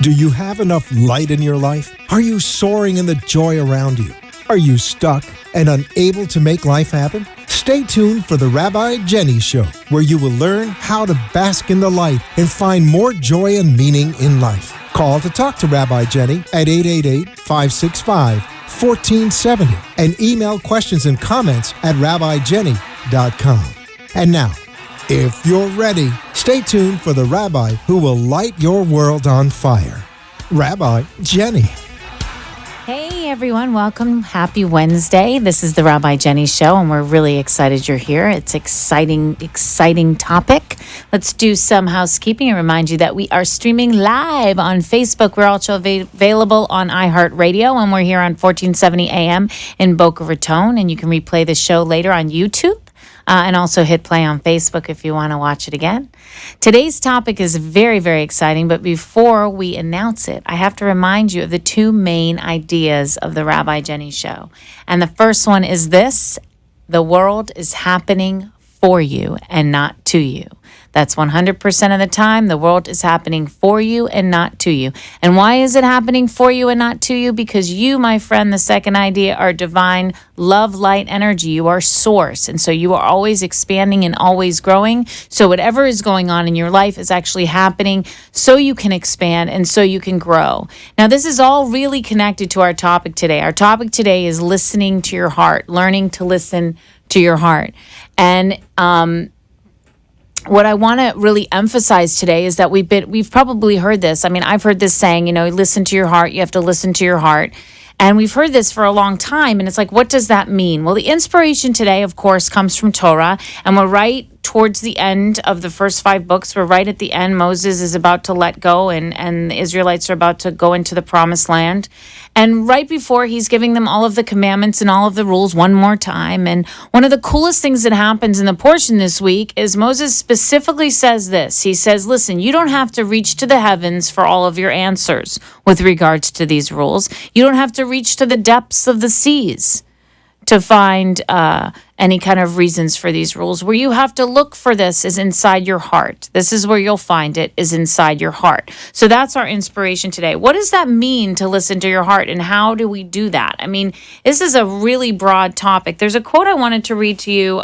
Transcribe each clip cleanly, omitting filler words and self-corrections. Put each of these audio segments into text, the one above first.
Do you have enough light in your life? Are you soaring in the joy around you? Are you stuck and unable to make life happen? Stay tuned for the Rabbi Jenny Show, where you will learn how to bask in the light and find more joy and meaning in life. Call to talk to Rabbi Jenny at 888-565-1470 and email questions and comments at rabbijenny.com. And now, if you're ready, stay tuned for the Rabbi who will light your world on fire, Rabbi Jenny. Hey everyone, welcome. Happy Wednesday. This is the Rabbi Jenny Show, and we're really excited you're here. It's exciting topic. Let's do some housekeeping and remind you that we are streaming live on Facebook. We're also available on iHeartRadio, and we're here on 1470 AM in Boca Raton, and you can replay the show later on YouTube. And also hit play on Facebook if you want to watch it again. Today's topic is very, very exciting, but before we announce it, I have to remind you of the two main ideas of the Rabbi Jenny Show. And the first one is this: the world is happening for you and not to you. That's 100% of the time. The world is happening for you and not to you. And why is it happening for you and not to you? Because you, my friend, the second idea, are divine love, light, energy. You are source. And so you are always expanding and always growing. So whatever is going on in your life is actually happening so you can expand and so you can grow. Now, this is all really connected to our topic today. Our topic today is listening to your heart, learning to listen to your heart. And, what I want to really emphasize today is that we've probably heard this. I mean, I've heard this saying, listen to your heart. You have to listen to your heart. And we've heard this for a long time. And it's like, what does that mean? Well, the inspiration today, of course, comes from Torah. And we're right towards the end of the first 5 books. We're right at the end. Moses is about to let go, and the Israelites are about to go into the promised land. And right before, he's giving them all of the commandments and all of the rules one more time. And one of the coolest things that happens in the portion this week is Moses specifically says this. He says, listen, you don't have to reach to the heavens for all of your answers with regards to these rules. You don't have to reach to the depths of the seas to find any kind of reasons for these rules. Where you have to look for this is inside your heart. This is where you'll find it, is inside your heart. So that's our inspiration today. What does that mean to listen to your heart, and how do we do that? I mean, this is a really broad topic. There's a quote I wanted to read to you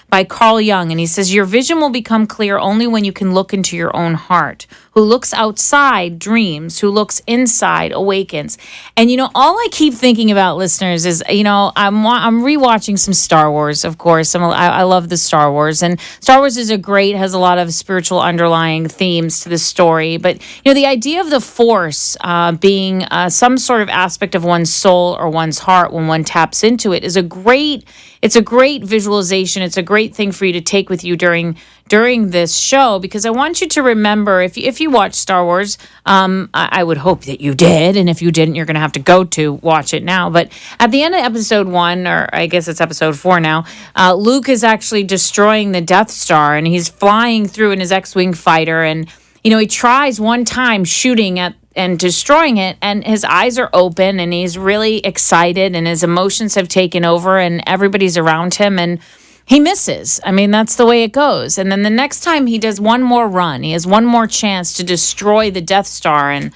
by Carl Jung, and he says, your vision will become clear only when you can look into your own heart. Who looks outside dreams, who looks inside awakens. And all I keep thinking about, listeners, is I'm rewatching some Star Wars. Of course, I love the Star Wars, and Star Wars has a lot of spiritual underlying themes to the story. But the idea of the Force being some sort of aspect of one's soul or one's heart when one taps into it is a great visualization. It's a great thing for you to take with you during this show, because I want you to remember, if you watch Star Wars, I would hope that you did, and if you didn't, you're going to have to go to watch it now. But at the end of episode 1, or I guess it's episode 4 now, Luke is actually destroying the Death Star, and he's flying through in his X-Wing fighter, and he tries one time shooting at and destroying it, and his eyes are open, and he's really excited, and his emotions have taken over, and everybody's around him, and he misses. I mean, that's the way it goes. And then the next time he does one more run, he has one more chance to destroy the Death Star. And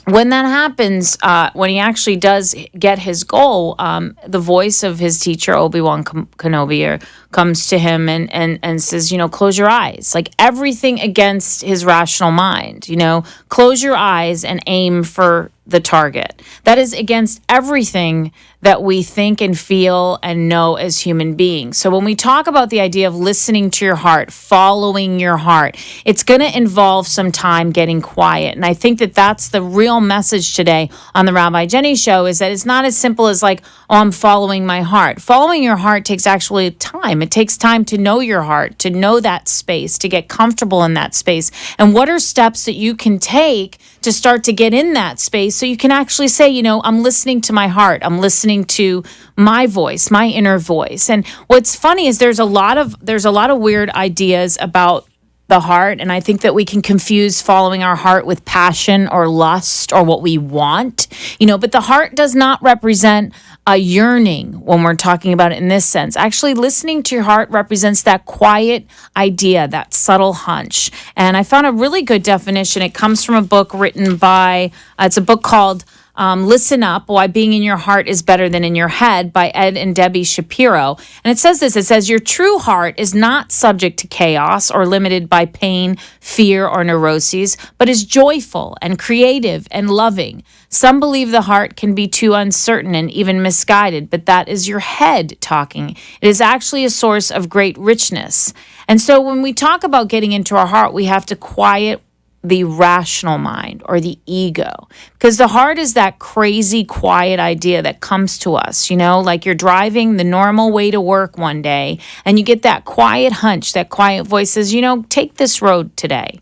when that happens, when he actually does get his goal, the voice of his teacher, Obi-Wan Kenobi, comes to him and says, close your eyes. Like everything against his rational mind, close your eyes and aim for the target. That is against everything that we think and feel and know as human beings. So when we talk about the idea of listening to your heart, following your heart, it's going to involve some time getting quiet. And I think that that's the real message today on the Rabbi Jenny Show, is that it's not as simple as like, oh, I'm following my heart. Following your heart takes actually time. It takes time to know your heart, to know that space, to get comfortable in that space. And what are steps that you can take to start to get in that space so you can actually say, I'm listening to my heart. I'm listening to my voice, my inner voice. And what's funny is there's a lot of weird ideas about the heart, and I think that we can confuse following our heart with passion or lust or what we want, but the heart does not represent a yearning when we're talking about it in this sense. Actually, listening to your heart represents that quiet idea, that subtle hunch. And I found a really good definition. It comes from a book written by, it's a book called Listen Up, Why Being in Your Heart is Better Than in Your Head by Ed and Debbie Shapiro. And it says this, it says, your true heart is not subject to chaos or limited by pain, fear, or neuroses, but is joyful and creative and loving. Some believe the heart can be too uncertain and even misguided, but that is your head talking. It is actually a source of great richness. And so when we talk about getting into our heart, we have to quiet the rational mind or the ego, because the heart is that crazy quiet idea that comes to us, like you're driving the normal way to work one day and you get that quiet hunch, that quiet voice says, take this road today.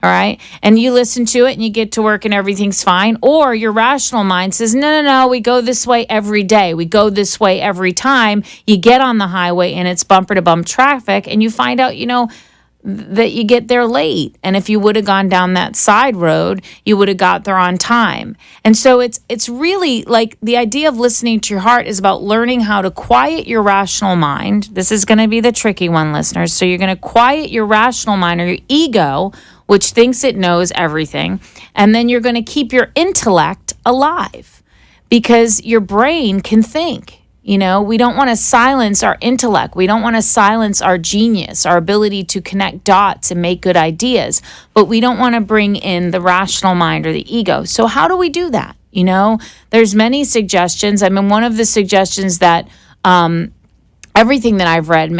All right. And you listen to it and you get to work and everything's fine. Or your rational mind says, no, we go this way every day. We go this way every time. You get on the highway and it's bumper to bump traffic and you find out, that you get there late. And if you would have gone down that side road, you would have got there on time. And so it's really like the idea of listening to your heart is about learning how to quiet your rational mind. This is going to be the tricky one, listeners. So you're going to quiet your rational mind or your ego, which thinks it knows everything. And then you're going to keep your intellect alive because your brain can think. We don't want to silence our intellect. We don't want to silence our genius, our ability to connect dots and make good ideas, but we don't want to bring in the rational mind or the ego. So how do we do that? There's many suggestions. One of the suggestions that everything that I've read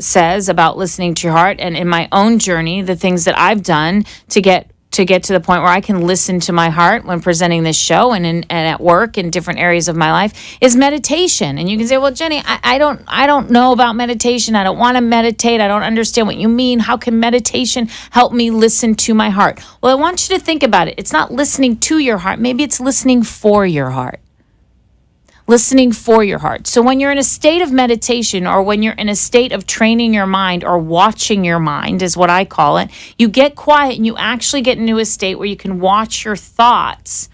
says about listening to your heart, and in my own journey, the things that I've done to get to the point where I can listen to my heart when presenting this show and at work in different areas of my life is meditation. And you can say, well, Jenny, I don't know about meditation. I don't want to meditate. I don't understand what you mean. How can meditation help me listen to my heart? Well, I want you to think about it. It's not listening to your heart. Maybe it's listening for your heart. Listening for your heart. So when you're in a state of meditation or when you're in a state of training your mind or watching your mind is what I call it, you get quiet and you actually get into a state where you can watch your thoughts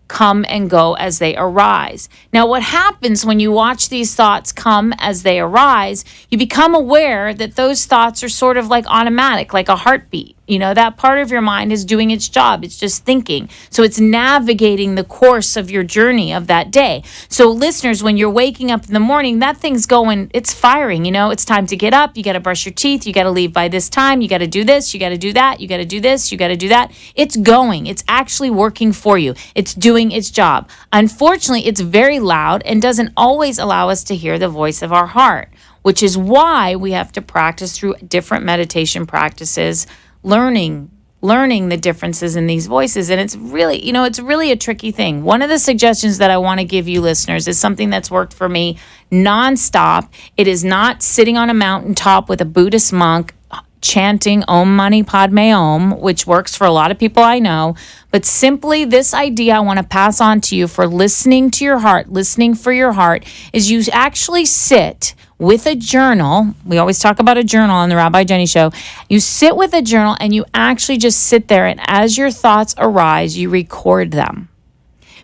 come and go as they arise. Now, what happens when you watch these thoughts come as they arise, you become aware that those thoughts are sort of like automatic, like a heartbeat. That part of your mind is doing its job. It's just thinking. So it's navigating the course of your journey of that day. So listeners, when you're waking up in the morning, that thing's going, it's firing. It's time to get up. You got to brush your teeth. You got to leave by this time. You got to do this. You got to do that. You got to do this. You got to do that. It's going. It's actually working for you. It's doing its job. Unfortunately, it's very loud and doesn't always allow us to hear the voice of our heart, which is why we have to practice through different meditation practices, learning the differences in these voices. And it's really a tricky thing. One of the suggestions that I want to give you listeners is something that's worked for me nonstop. It is not sitting on a mountaintop with a Buddhist monk chanting Om Mani Padme Om, which works for a lot of people I know, but simply this idea I want to pass on to you for listening to your heart, listening for your heart, is you actually sit with a journal. We always talk about a journal on the Rabbi Jenny Show. You sit with a journal and you actually just sit there, and as your thoughts arise, you record them.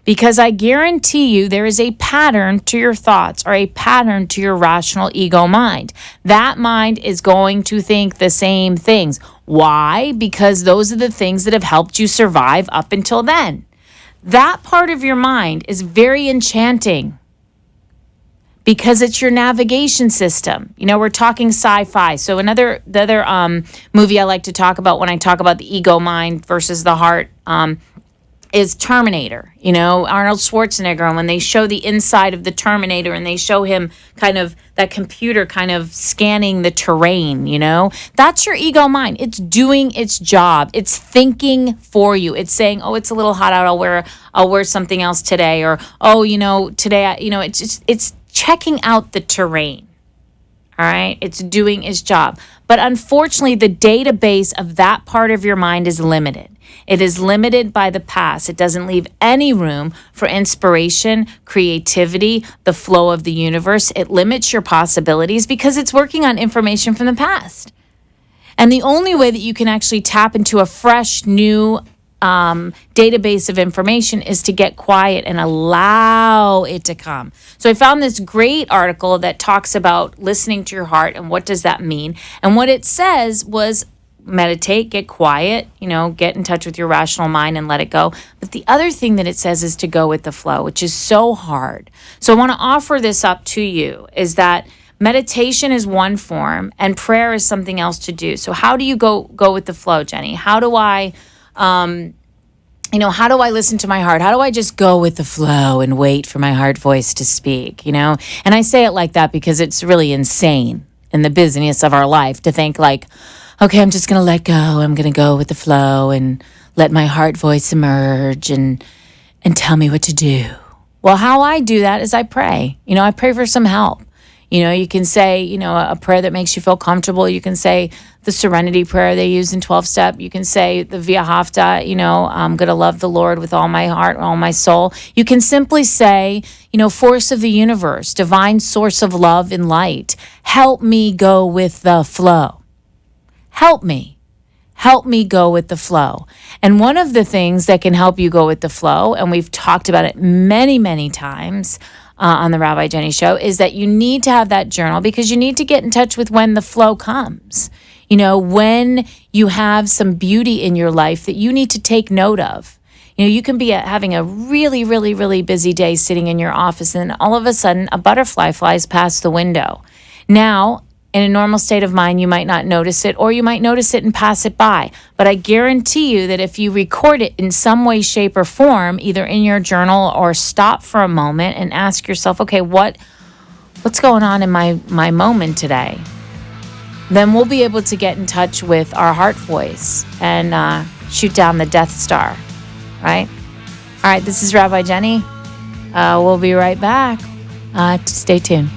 Because I guarantee you there is a pattern to your thoughts or a pattern to your rational ego mind. That mind is going to think the same things. Why? Because those are the things that have helped you survive up until then. That part of your mind is very enchanting because it's your navigation system. We're talking sci-fi. So the other movie I like to talk about when I talk about the ego mind versus the heart is Terminator. Arnold Schwarzenegger, and when they show the inside of the Terminator and they show him kind of that computer kind of scanning the terrain, that's your ego mind. It's doing its job. It's thinking for you. It's saying, oh, it's a little hot out. I'll wear something else today. Or, oh, today, it's checking out the terrain. All right. It's doing its job. But unfortunately, the database of that part of your mind is limited. It is limited by the past. It doesn't leave any room for inspiration, creativity, the flow of the universe. It limits your possibilities because it's working on information from the past. And the only way that you can actually tap into a fresh, new database of information is to get quiet and allow it to come. So I found this great article that talks about listening to your heart and what does that mean. And what it says was meditate, get quiet, get in touch with your rational mind and let it go. But the other thing that it says is to go with the flow, which is so hard. So I want to offer this up to you, is that meditation is one form and prayer is something else to do. So how do you go with the flow, Jenny? How do I how do I listen to my heart? How do I just go with the flow and wait for my heart voice to speak, And I say it like that because it's really insane in the busyness of our life to think like, okay, I'm just going to let go. I'm going to go with the flow and let my heart voice emerge and tell me what to do. Well, how I do that is I pray. I pray for some help. You can say, a prayer that makes you feel comfortable. You can say the serenity prayer they use in 12-step. You can say the Via Hafta, I'm going to love the Lord with all my heart and all my soul. You can simply say, force of the universe, divine source of love and light, help me go with the flow. Help me go with the flow. And one of the things that can help you go with the flow, and we've talked about it many, many times on the Rabbi Jenny Show, is that you need to have that journal because you need to get in touch with when the flow comes. When you have some beauty in your life that you need to take note of. You can be having a really, really, really busy day sitting in your office, and then all of a sudden a butterfly flies past the window. Now, in a normal state of mind, you might not notice it, or you might notice it and pass it by. But I guarantee you that if you record it in some way, shape, or form, either in your journal or stop for a moment and ask yourself, okay, what's going on in my moment today? Then we'll be able to get in touch with our heart voice and shoot down the Death Star, right? All right, this is Rabbi Jenny. We'll be right back. Stay tuned.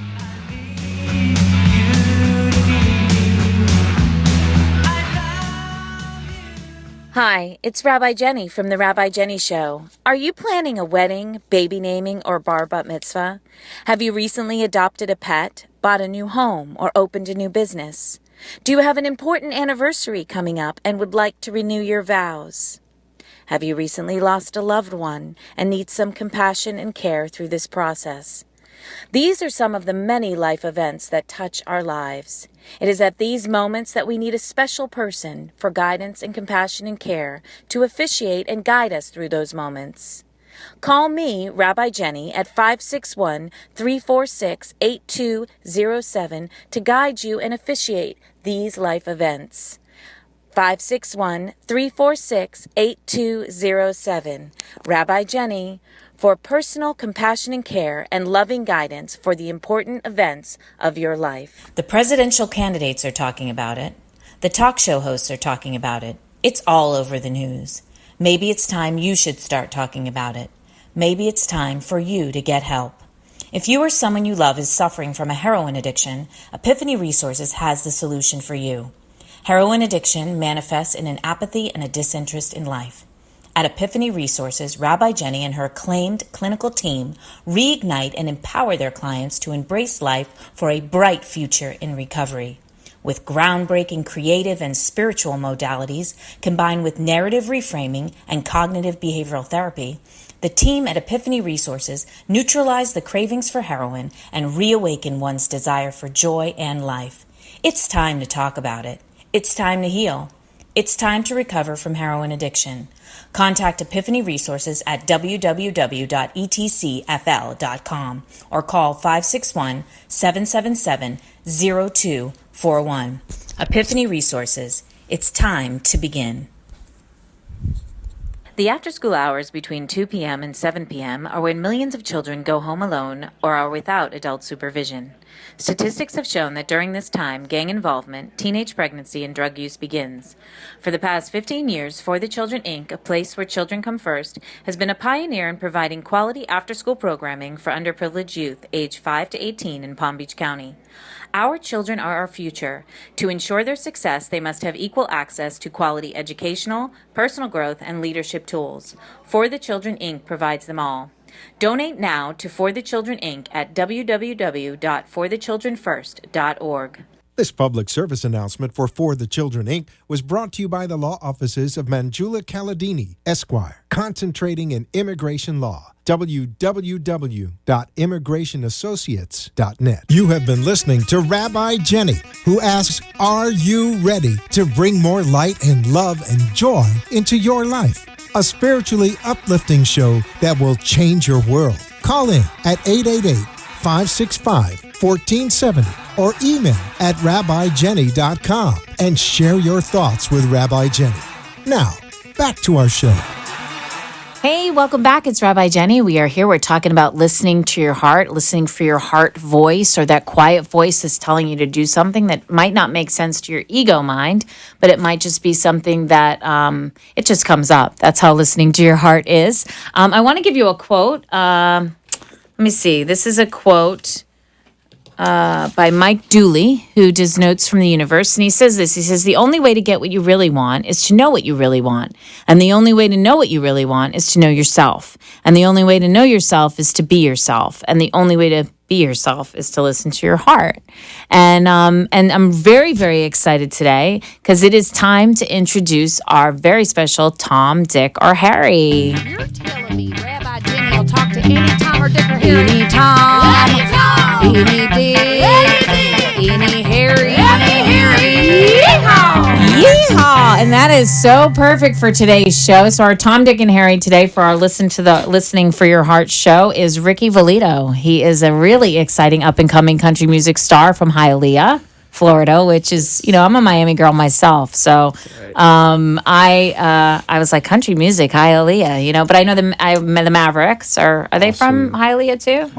Hi, it's Rabbi Jenny from the Rabbi Jenny Show. Are you planning a wedding, baby naming, or bar bat mitzvah? Have you recently adopted a pet, bought a new home, or opened a new business? Do you have an important anniversary coming up and would like to renew your vows? Have you recently lost a loved one and need some compassion and care through this process? These are some of the many life events that touch our lives. It is at these moments that we need a special person for guidance and compassion and care to officiate and guide us through those moments. Call me, Rabbi Jenny, at 561-346-8207 to guide you and officiate these life events. 561-346-8207. Rabbi Jenny, for personal compassion and care and loving guidance for the important events of your life. The presidential candidates are talking about it. The talk show hosts are talking about it. It's all over the news. Maybe it's time you should start talking about it. Maybe it's time for you to get help. If you or someone you love is suffering from a heroin addiction, Epiphany Resources has the solution for you. Heroin addiction manifests in an apathy and a disinterest in life. At Epiphany Resources, Rabbi Jenny and her acclaimed clinical team reignite and empower their clients to embrace life for a bright future in recovery. With groundbreaking creative and spiritual modalities combined with narrative reframing and cognitive behavioral therapy, the team at Epiphany Resources neutralize the cravings for heroin and reawaken one's desire for joy and life. It's time to talk about it. It's time to heal. It's time to recover from heroin addiction. Contact Epiphany Resources at www.etcfl.com or call 561-777-0241. Epiphany Resources. It's time to begin. The after-school hours between 2 p.m. and 7 p.m. are when millions of children go home alone or are without adult supervision. Statistics have shown that during this time, gang involvement, teenage pregnancy, and drug use begins. For the past 15 years, For the Children, Inc., a place where children come first, has been a pioneer in providing quality after-school programming for underprivileged youth aged 5 to 18 in Palm Beach County. Our children are our future. To ensure their success, they must have equal access to quality educational, personal growth, and leadership tools. For the Children, Inc. provides them all. Donate now to For the Children, Inc. at www.forthechildrenfirst.org. This public service announcement for the Children, Inc. was brought to you by the law offices of Manjula Kaladini, Esquire, concentrating in immigration law. www.immigrationassociates.net. You have been listening to Rabbi Jenny, who asks, are you ready to bring more light and love and joy into your life? A spiritually uplifting show that will change your world. Call in at 888-565-1470 or email at rabbijenny.com and share your thoughts with Rabbi Jenny. Now, back to our show. Hey, welcome back. It's Rabbi Jenny. We are here. We're talking about listening to your heart, listening for your heart voice, or that quiet voice that's telling you to do something that might not make sense to your ego mind, but it might just be something that it just comes up. That's how listening to your heart is. I want to give you a quote. Let me see. This is a quote by Mike Dooley, who does notes from the universe. And he says this. He says, the only way to get what you really want is to know what you really want. And the only way to know what you really want is to know yourself. And the only way to know yourself is to be yourself. And the only way to be yourself is to listen to your heart. And I'm very, very excited today because it is time to introduce our very special Tom, Dick, or Harry. You're telling me Rabbi Jenny will talk to any Tom or Dick or Harry? Any Tom, any Dick, any Harry, Yeehaw! Yeehaw! And that is so perfect for today's show. So our Tom, Dick, and Harry today for our Listening for Your Heart show is Ricky Valito. He is a really exciting up-and-coming country music star from Hialeah, Florida, which is, I'm a Miami girl myself. So I was like, country music, Hialeah, but I know the Mavericks. Are they from Hialeah too?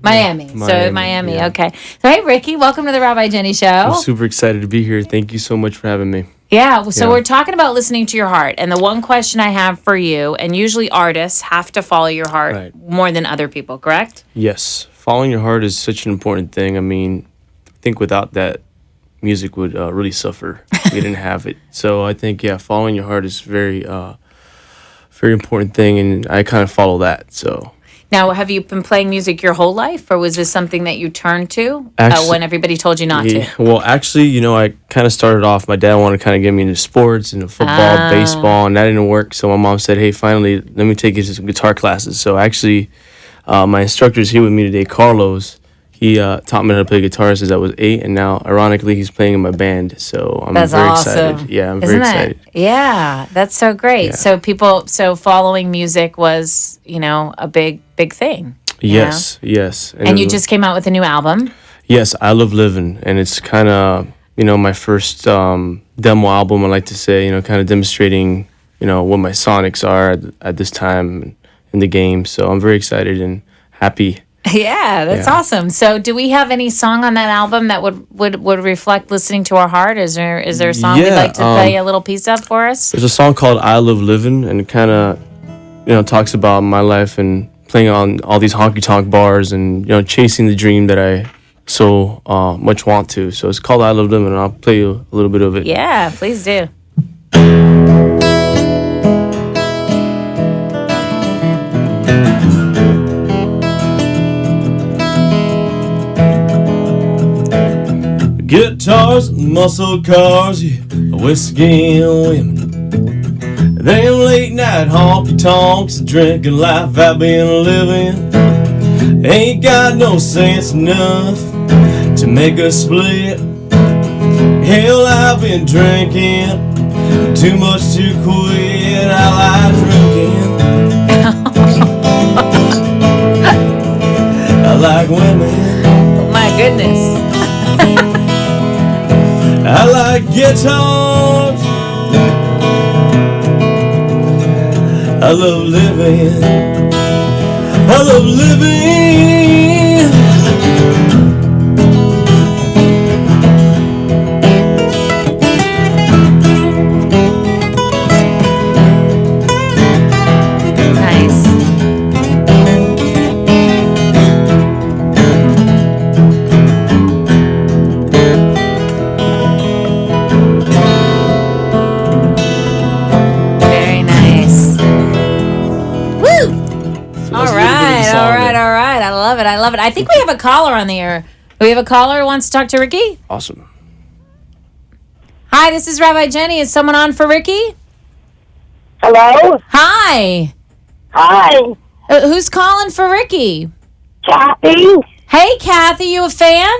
Miami. So Miami, yeah. Okay. So hey, Ricky, welcome to the Rabbi Jenny Show. I'm super excited to be here. Thank you so much for having me. Yeah, so we're talking about listening to your heart. And the one question I have for you, and usually artists have to follow your heart more than other people, correct? Yes. Following your heart is such an important thing. I mean, I think without that, music would really suffer. We didn't have it. So I think, following your heart is very important thing, and I kind of follow that, so... Now, have you been playing music your whole life, or was this something that you turned to when everybody told you not to? Well, actually, I kind of started off, my dad wanted to kind of get me into sports and football, baseball, and that didn't work. So my mom said, hey, finally, let me take you to some guitar classes. So actually, my instructor is here with me today, Carlos. He taught me how to play guitar since I was 8, and now, ironically, he's playing in my band. So I'm very excited. Yeah, I'm very excited. Yeah, that's so great. Yeah. So following music was, a big thing. Yes. And you just came out with a new album? Yes, I Love Living, and it's kind of, my first demo album, I like to say, kind of demonstrating, what my sonics are at this time in the game. So I'm very excited and happy. Yeah, that's awesome. So do we have any song on that album that would reflect listening to our heart? Is there a song we'd like to play a little piece of for us? There's a song called I Love Living, and it kind of, talks about my life and playing on all these honky-tonk bars and, chasing the dream that I so much want to. So it's called I Love Living, and I'll play you a little bit of it. Yeah, please do. Guitars, muscle cars, whiskey and women. Them late night honky tonks, drinking life out being living. Ain't got no sense enough to make us split. Hell, I've been drinking too much to quit. I like drinking. I like women. Oh my goodness. I like guitars. I love living. I love living. Nice. I I love it. I think we have a caller on the air. Do we have a caller who wants to talk to Ricky? Awesome. Hi, this is Rabbi Jenny. Is someone on for Ricky? Hello? Hi. Hi. Who's calling for Ricky? Kathy? Hey, Kathy, you a fan?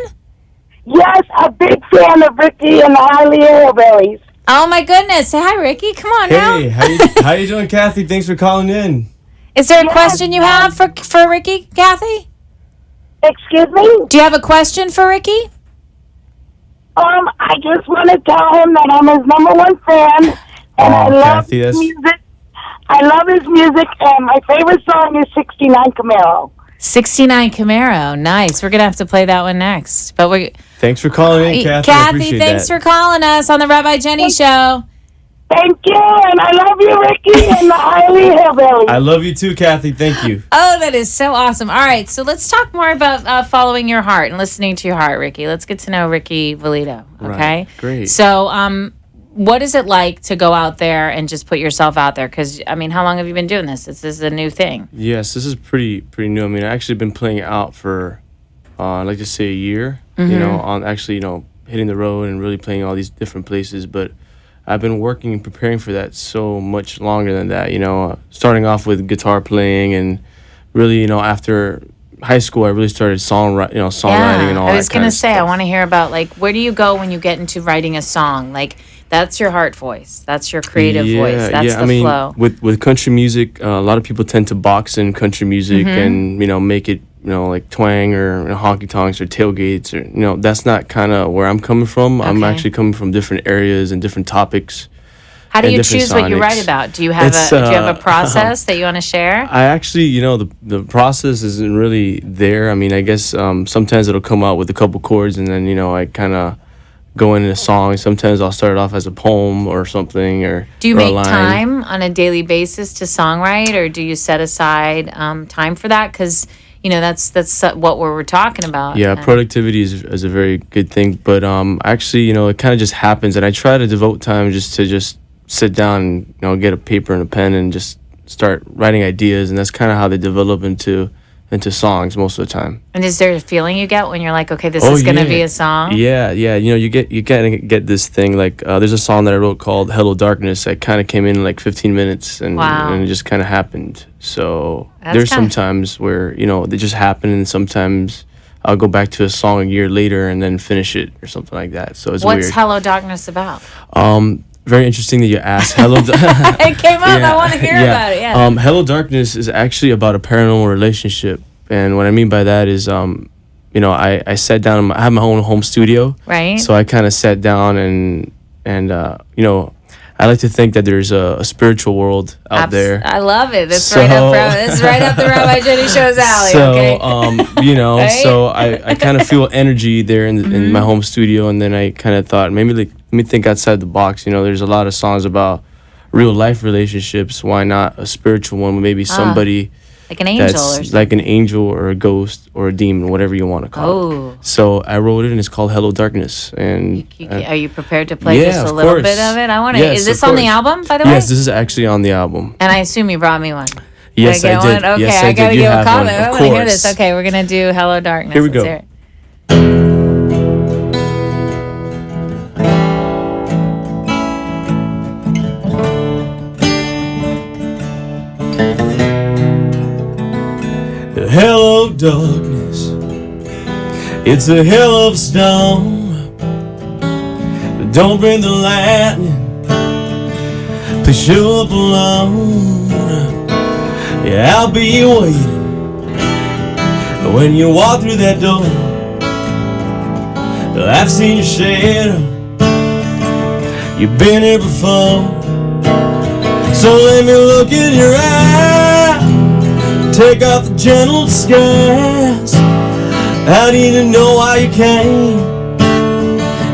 Yes, a big fan of Ricky and the Highly Hillbillies. Oh, my goodness. Say hi, Ricky. Come on now. Hey, how you doing, Kathy? Thanks for calling in. Is there a question you have for Ricky, Kathy? Excuse me? Do you have a question for Ricky? I just want to tell him that I'm his number one fan, and I love Kathy, his music. I love his music, and my favorite song is 69 Camaro. 69 Camaro. Nice. We're going to have to play that one next. But Thanks for calling in, Kathy. I Kathy, appreciate thanks that. for calling us on the Rabbi Jenny Show. Thank you, and I love you, Ricky, and the Highly Hillbillies. I love you too, Kathy. Thank you. Oh, that is so awesome. All right, so let's talk more about following your heart and listening to your heart, Ricky. Let's get to know Ricky Valito, okay? Right, great. So, what is it like to go out there and just put yourself out there? Because, I mean, how long have you been doing this? This is a new thing. Yes, this is pretty new. I mean, I actually been playing out for, I'd like to say a year. You know, on actually, hitting the road and really playing all these different places. But I've been working and preparing for that so much longer than that. Starting off with guitar playing and really, after high school, I really started songwriting and all that. I was going to say, I want to hear about, like, where do you go when you get into writing a song? Like, that's your heart voice. That's your creative voice. That's the flow. With country music, a lot of people tend to box in country music and, make it, like twang or honky tonks or tailgates or, that's not kind of where I'm coming from. Okay. I'm actually coming from different areas and different topics. How do you choose what you write about? Do you have a process that you want to share? I actually, the process isn't really there. I mean, I guess sometimes it'll come out with a couple chords and then, I kind of go into a song. Sometimes I'll start it off as a poem or something. Or do you make time on a daily basis to songwrite, or do you set aside time for that? Because that's what we're talking about. Yeah, productivity is a very good thing. But actually, it kind of just happens, and I try to devote time just sit down and get a paper and a pen and just start writing ideas, and that's kind of how they develop into songs most of the time. And is there a feeling you get when you're like, okay, this is gonna be a song? Yeah. You get this thing like there's a song that I wrote called "Hello Darkness" that kind of came in like 15 minutes, and it just kind of happened. So there's some times where they just happen, and sometimes I'll go back to a song a year later and then finish it or something like that. So it's What's weird. Hello Darkness about? Very interesting that you asked. It came up. I want to hear about it. Yeah. Hello Darkness is actually about a paranormal relationship, and what I mean by that is, I sat down. I have my own home studio, right? So I kind of sat down and I like to think that there's a spiritual world out there. I love it. That's right up the Rabbi Jenny Show's alley. So, right? So I kind of feel energy there in my home studio, and then I kind of thought maybe let me think outside the box. There's a lot of songs about real life relationships. Why not a spiritual one? Maybe somebody like an angel, that's like an angel or a ghost or a demon, whatever you want to call it. So I wrote it, and it's called Hello Darkness. And are you prepared to play just a little bit of it? I want to. Yes, is this on the album, by the way? Yes, this is actually on the album. And I assume you brought me one. Yes, I did. Okay, yes, I gotta give a comment. I want to hear this. Course. Okay, we're gonna do Hello Darkness. Here we Let's go. hear it. Hello darkness, it's a hell of a storm. Don't bring the lightning, please show up alone. Yeah, I'll be waiting when you walk through that door. I've seen your shadow, you've been here before. So let me look in your eyes, take off the gentle disguise. I need to know why you came.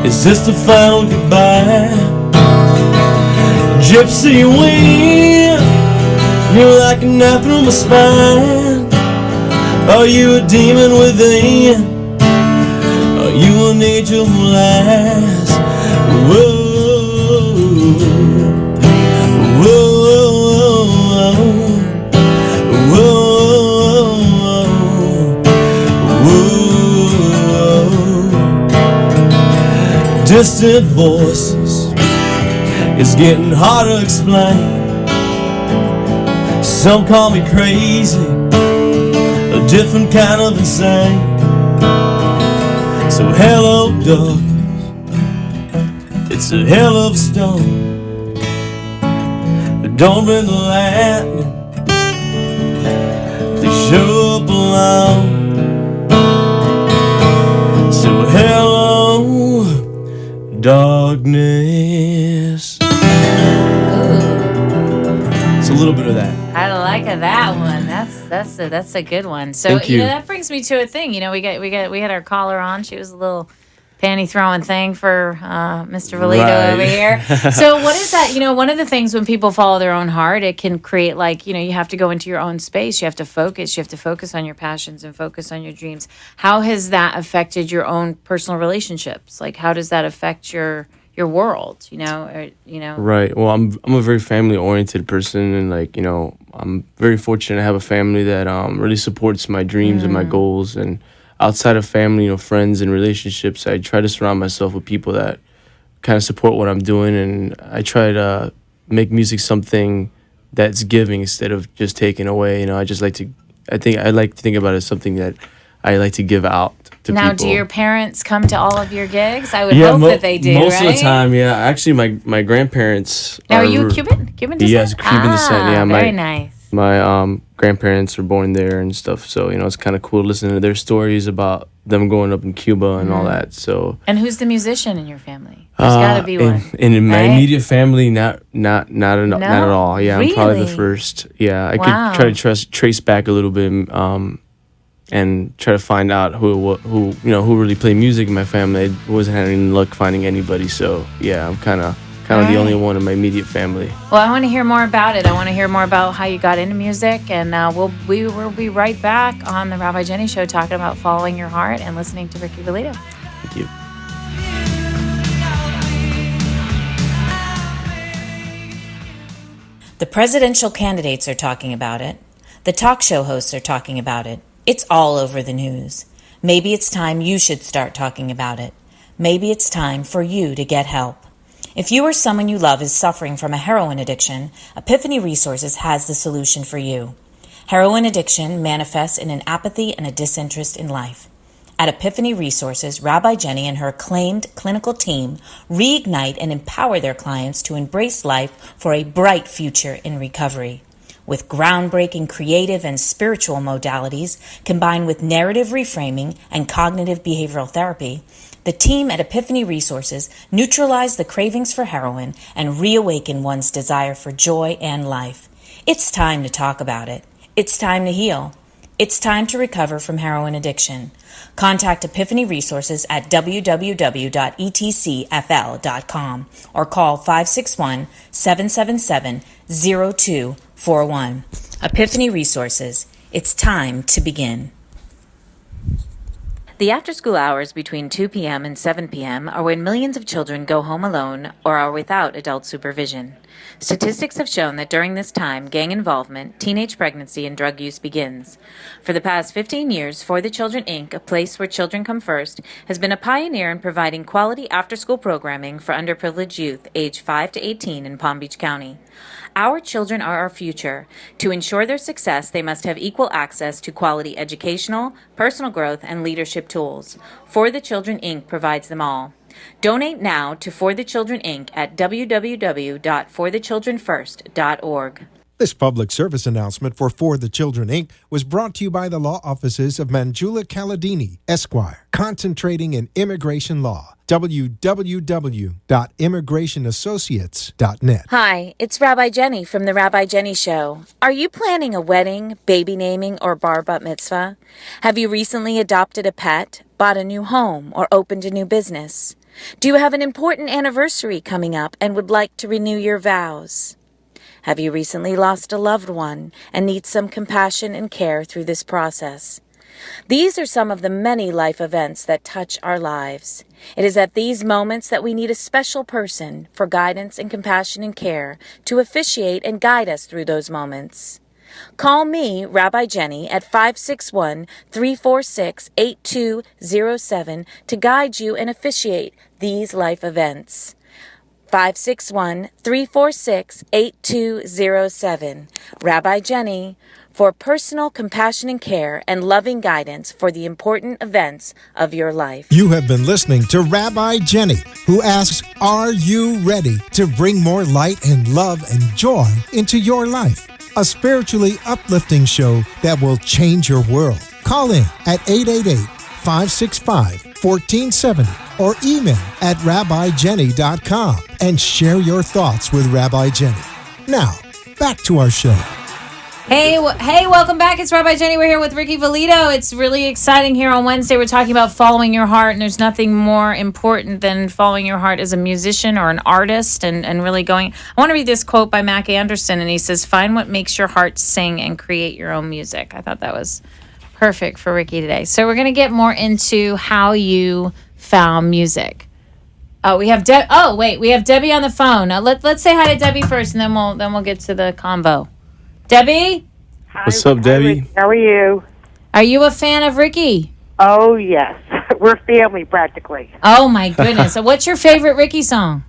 Is this the final goodbye? Gypsy wind, you're like a knife through my spine. Are you a demon within? Are you an angel who lies? Whoa, distant voices It's getting hard to explain. Some call me crazy, a different kind of insane. So hello, darkness, it's a hell of a storm. Don't bring the lightning, they show up alone. So hello, darkness. It's a little bit of that. I like that one. That's a good one. So Thank you. that brings me to a thing. We had our caller on. She was a little panty throwing thing for Mr. Valito Right. over here. So what is that? One of the things when people follow their own heart, it can create you have to go into your own space. You have to focus. You have to focus on your passions and focus on your dreams. How has that affected your own personal relationships? Like, how does that affect your world? Right. Well, I'm a very family oriented person, and I'm very fortunate to have a family that really supports my dreams and my goals. And outside of family, friends and relationships, I try to surround myself with people that kind of support what I'm doing, and I try to make music something that's giving instead of just taking away. I like to think about it as something that I like to give out to Now, people. do your parents come to all of your gigs? I would hope that they do, most right? of the time, yeah. Actually, my grandparents. Now, are you Cuban? Cuban descent? Yes, Cuban descent. Yeah, very nice. My grandparents were born there and stuff, so it's kind of cool to listen to their stories about them growing up in Cuba and all that. So. And who's the musician in your family? There's got to be one. In my right? immediate family, not at all. Yeah, I'm probably the Really? first. Yeah, I Wow. could try to trace back a little bit, and try to find out who really played music in my family. I wasn't having any luck finding anybody, so yeah, I'm kind of the only one in my immediate family. Well, I want to hear more about it. I want to hear more about how you got into music, and we will be right back on the Rabbi Jenny Show talking about following your heart and listening to Ricky Valito. Thank you. The presidential candidates are talking about it. The talk show hosts are talking about it. It's all over the news. Maybe it's time you should start talking about it. Maybe it's time for you to get help. If you or someone you love is suffering from a heroin addiction, Epiphany Resources has the solution for you. Heroin addiction manifests in an apathy and a disinterest in life. At Epiphany Resources, Rabbi Jenny and her acclaimed clinical team reignite and empower their clients to embrace life for a bright future in recovery. With groundbreaking creative and spiritual modalities combined with narrative reframing and cognitive behavioral therapy, the team at Epiphany Resources neutralize the cravings for heroin and reawaken one's desire for joy and life. It's time to talk about it. It's time to heal. It's time to recover from heroin addiction. Contact Epiphany Resources at www.etcfl.com or call 561-777-0241. Epiphany Resources. It's time to begin. The after-school hours between 2 p.m. and 7 p.m. are when millions of children go home alone or are without adult supervision. Statistics have shown that during this time, gang involvement, teenage pregnancy, and drug use begins. For the past 15 years, For the Children, Inc., a place where children come first, has been a pioneer in providing quality after-school programming for underprivileged youth aged 5 to 18 in Palm Beach County. Our children are our future. To ensure their success, they must have equal access to quality educational, personal growth, and leadership tools. For the Children, Inc. provides them all. Donate now to For the Children, Inc. at www.forthechildrenfirst.org. This public service announcement for the Children, Inc. was brought to you by the law offices of Manjula Caladini, Esquire, concentrating in immigration law. www.immigrationassociates.net. Hi, it's Rabbi Jenny from The Rabbi Jenny Show. Are you planning a wedding, baby naming, or bar bat mitzvah? Have you recently adopted a pet, bought a new home, or opened a new business? Do you have an important anniversary coming up and would like to renew your vows? Have you recently lost a loved one and need some compassion and care through this process? These are some of the many life events that touch our lives. It is at these moments that we need a special person for guidance and compassion and care to officiate and guide us through those moments. Call me, Rabbi Jenny, at 561-346-8207 to guide you and officiate these life events. 561-346-8207. Rabbi Jenny, for personal compassion and care and loving guidance for the important events of your life. You have been listening to Rabbi Jenny, who asks, are you ready to bring more light and love and joy into your life? A spiritually uplifting show that will change your world. Call in at 888-565-1470 or email at rabbijenny.com and share your thoughts with Rabbi Jenny. Now, back to our show. Hey, welcome back. It's Rabbi Jenny. We're here with Ricky Valito. It's really exciting here on Wednesday. We're talking about following your heart, and there's nothing more important than following your heart as a musician or an artist and really going. I want to read this quote by Mac Anderson, and he says, find what makes your heart sing and create your own music. I thought that was perfect for Ricky today. So we're going to get more into how you found music. Oh, we have we have Debbie on the phone. Now let's say hi to Debbie first, and then we'll get to the convo. Debbie? Hi, What's up, Debbie? How are you? Are you a fan of Ricky? Oh, yes. We're family, practically. Oh, my goodness. So what's your favorite Ricky song?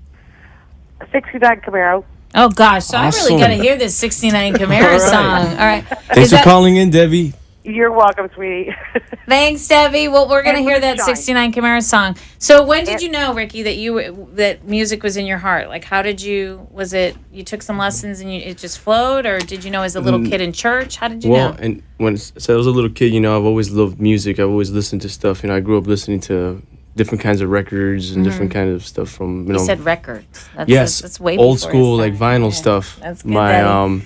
69 Camaro. Oh, gosh. So Awesome. I really got to hear this 69 Camaro song. All right. Thanks for calling in, Debbie. You're welcome, sweetie. Thanks, Debbie. Well, we're going to And hear that sunshine. 69 Camaro song. So when did you know, Ricky, that music was in your heart? Like, was it you took some lessons and it just flowed, or did you know as a little kid in church? How did you know? And when I was a little kid, I've always loved music. I've always listened to stuff. I grew up listening to different kinds of records and different kinds of stuff from, You said records. That's way old before school, his like time. vinyl Yeah. stuff. That's good, My Daddy.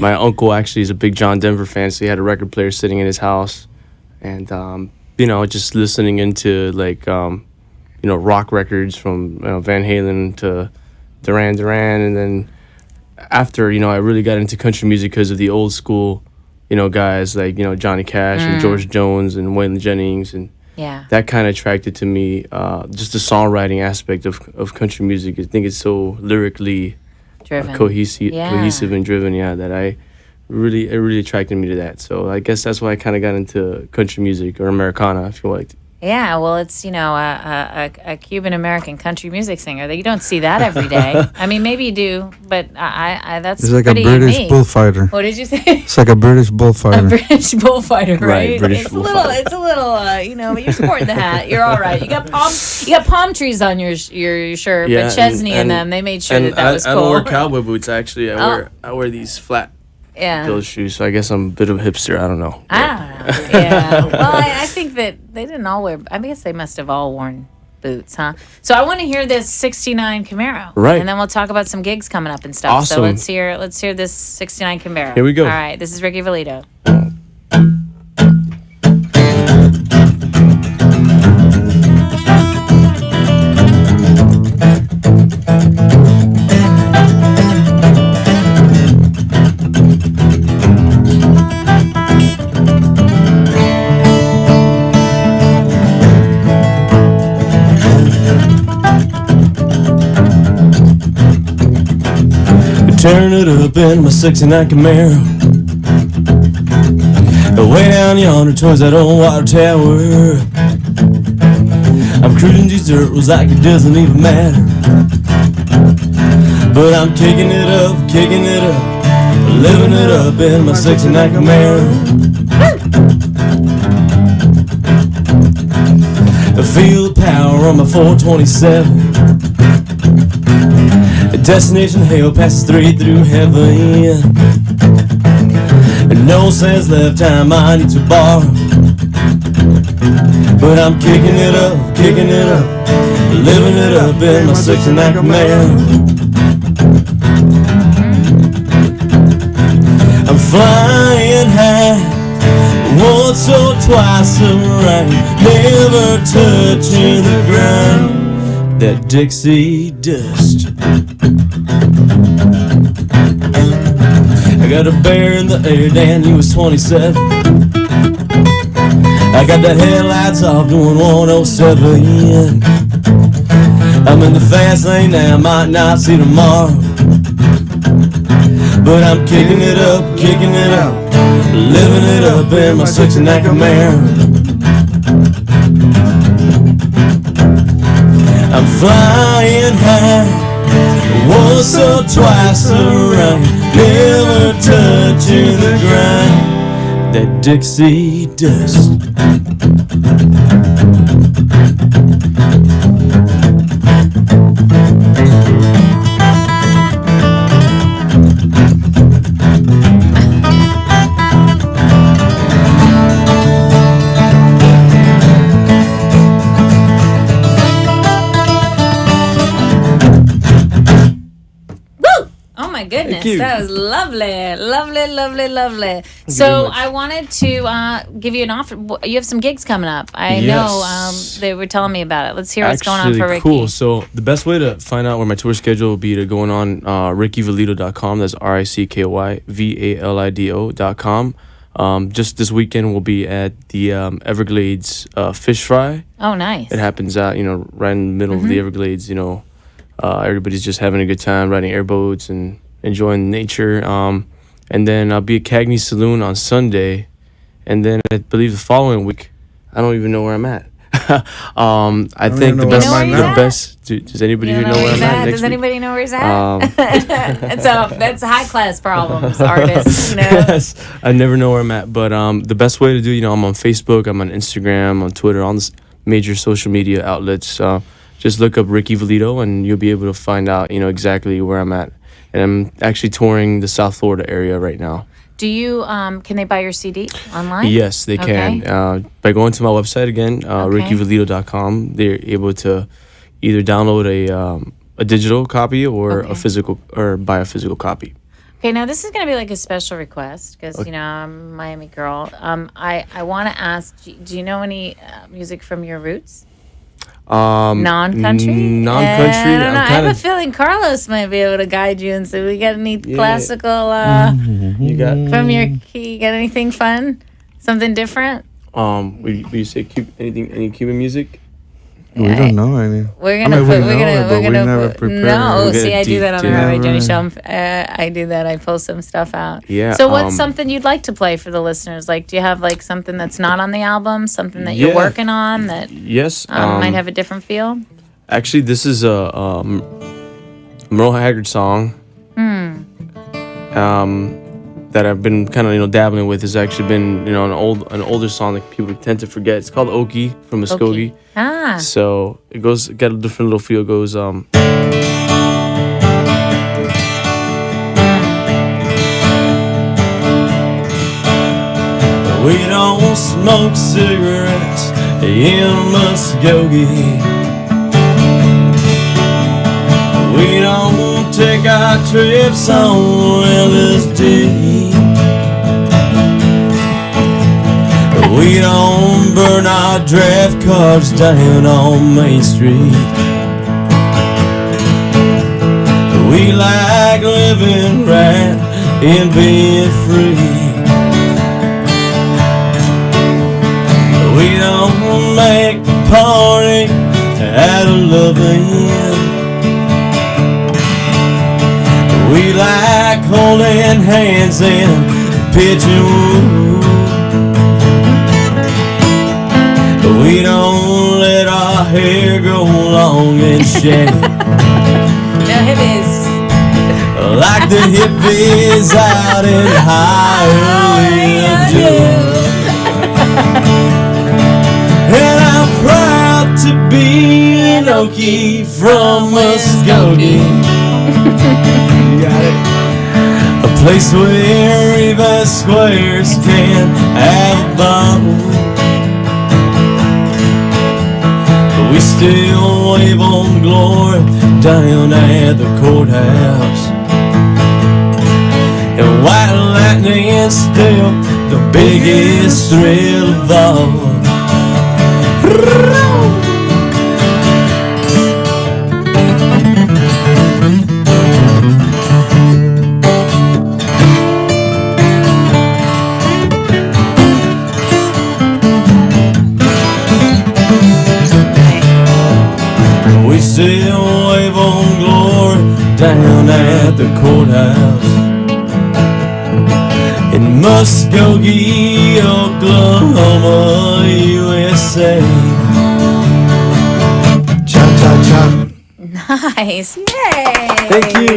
my uncle actually is a big John Denver fan, so he had a record player sitting in his house, and just listening into rock records from Van Halen to Duran Duran, and then after I really got into country music because of the old school guys like Johnny Cash and George Jones and Waylon Jennings, and Yeah. that kind of attracted to me just the songwriting aspect of country music. I think it's so lyrically Driven. cohesive and driven, that it really attracted me to that. So I guess that's why I kind of got into country music, or Americana, if you like. Yeah, well, it's, a Cuban-American country music singer. You don't see that every day. I mean, maybe you do, but that's It's like a pretty British unique. bullfighter. What did you say? It's like a British A bullfighter. British bullfighter, right? British it's bullfighter. It's a little, but you're sporting the hat. You're all right. You got palm trees on your shirt, Yeah, but Chesney and them, they made sure and that was cool. I don't wear cowboy boots, actually. I wear these flat Yeah. those shoes, so I guess I'm a bit of a hipster. I don't know. I don't know. Yeah. Well, I think that they didn't all wear. I guess they must have all worn boots, huh? So I want to hear this 69 Camaro, Right. And then we'll talk about some gigs coming up and stuff. So Awesome. let's hear this 69 Camaro. Here we go. All right. This is Ricky Valito. Turn it up in my 69 Camaro, way down yonder towards that old water tower. I'm cruising these dirt roads like it doesn't even matter, but I'm kicking it up, living it up in my 69 Camaro. I feel the power on my 427. Destination hell passes straight through heaven. And no sense left time I need to borrow, but I'm kicking it up, living it up in my 69 Camaro. I'm flying high, once or twice around, never touching the ground. That Dixie dust. I got a bear in the air, Dan, he was 27. I got the headlights off, doing 107. I'm in the fast lane now, might not see tomorrow, but I'm kicking it up, living it up in my 69 Camaro. I'm flying high, once or twice around, never touching the ground. That Dixie dust. Goodness, you. that was lovely. So I wanted to give you an offer. You have some gigs coming up. I know they were telling me about it. Let's hear what's going on for Ricky. Cool. So the best way to find out where my tour schedule will be to go on rickyvalido.com. That's RICKYVALIDO.com. Just this weekend we'll be at the Everglades Fish Fry. Oh, nice. It happens out, right in the middle of the Everglades. Everybody's just having a good time riding airboats and enjoying nature. And then I'll be at Cagney Saloon on Sunday. And then I believe the following week, I don't even know where I'm at. I think the best. Does anybody here know where I'm at? Does anybody know where he's at? So that's high class problems, artists. Yes, I never know where I'm at. But the best way to do, I'm on Facebook, I'm on Instagram, on Twitter, on the major social media outlets. Just look up Ricky Valido and you'll be able to find out, exactly where I'm at. And I'm actually touring the South Florida area right now. Do you, can they buy your CD online? Yes, they can. By going to my website again, rickyvalido.com, they're able to either download a digital copy or a physical, or buy a physical copy. Okay, now this is going to be like a special request because, I'm a Miami girl. I want to ask, do you know any music from your roots? Non-country? Non-country. I don't know. I have a feeling Carlos might be able to guide you and say, we got any classical you got from your key. You got anything fun? Something different? Would you say any Cuban music? We don't know any. We're gonna prepare. See, I do that on the Rabbi Jenny show. I do that. I post some stuff out. Yeah. So what's something you'd like to play for the listeners? Like, do you have like something that's not on the album, something that you're working on that might have a different feel? Actually, this is a Merle Haggard song. That I've been kind of dabbling with. Has actually been an older song that people tend to forget. It's called Okie from Muskogee. So it got a different little feel. It goes we don't smoke cigarettes in Muskogee. We don't take our trips on LSD. We don't burn our draft cards down on Main Street. We like living right and being free. We don't make the party out of loving. We like holding hands and pitching woo. We don't let our hair grow long and shaggy. No hippies. Like the hippies out in Hialeah. And I'm proud to be an Okie from Muskogee. Got it. A place where even squares can have a bottle. But we still wave on glory down at the courthouse. And white lightning is still the biggest thrill of all. We still wave on glory down at the courthouse in Muskogee, Oklahoma, USA. Cha cha cha. Nice. Yay. Thank you.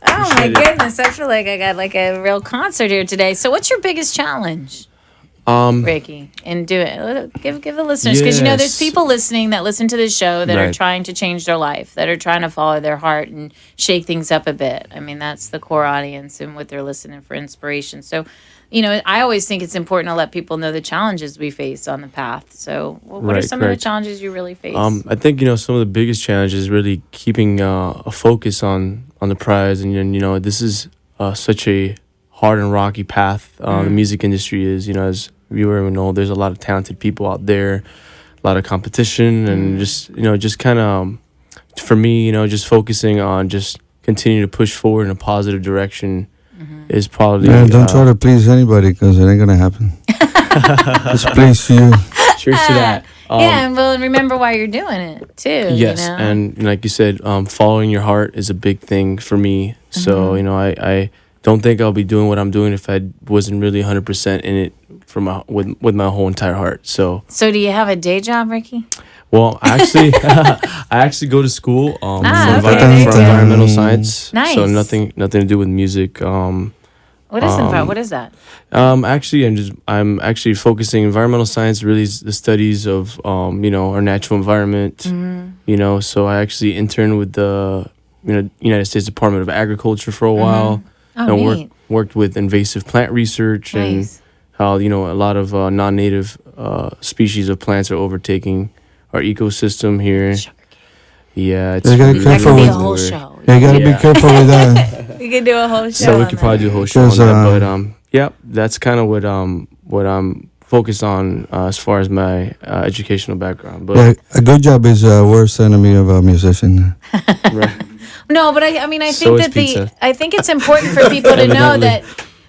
Oh my Appreciate it. goodness. I feel like I got like a real concert here today. So what's your biggest challenge, Ricky? And do it. Give the listeners, because you know there's Yes. people listening that listen to this show that are Right. trying to change their life, that are trying to follow their heart and shake things up a bit. I mean, that's the core audience and what they're listening for inspiration. So, you know, I always think it's important to let people know the challenges we face on the path. So, what are Right, some of the correct. challenges you really face? I think some of the biggest challenges is really keeping a focus on the prize, and this is such a hard and rocky path. The music industry is, as you already know, there's a lot of talented people out there, a lot of competition, and just kind of for me, just focusing on just continuing to push forward in a positive direction is probably. Yeah, don't try to please anybody because it ain't gonna happen. Just please you. Cheers to that. Yeah, and well, remember why you're doing it too. Yes, you know? and like you said, following your heart is a big thing for me. So I don't think I'll be doing what I'm doing if I wasn't really 100% in it with my whole entire heart. So do you have a day job, Ricky? well, I actually go to school for okay, for there you go. environmental science. Nice. So nothing to do with music. What is What is that? Actually, I'm actually focusing environmental science. Really, is the studies of our natural environment. So I actually interned with the United States Department of Agriculture for a while. Oh, neat. Worked with invasive plant research Nice. and how a lot of non-native species of plants are overtaking our ecosystem here. Yeah, it's You gotta really care That for could be a with- whole everywhere. show. You gotta Yeah. be careful with that. We could do a whole show. So we on could that. probably do a whole show on Because, that. But yeah, that's kind of what I'm focused on as far as my educational background. But Yeah, a good job is worst enemy of a musician. right. No, but I mean, I So think is that pizza. I think it's important for people to know Evidently. that.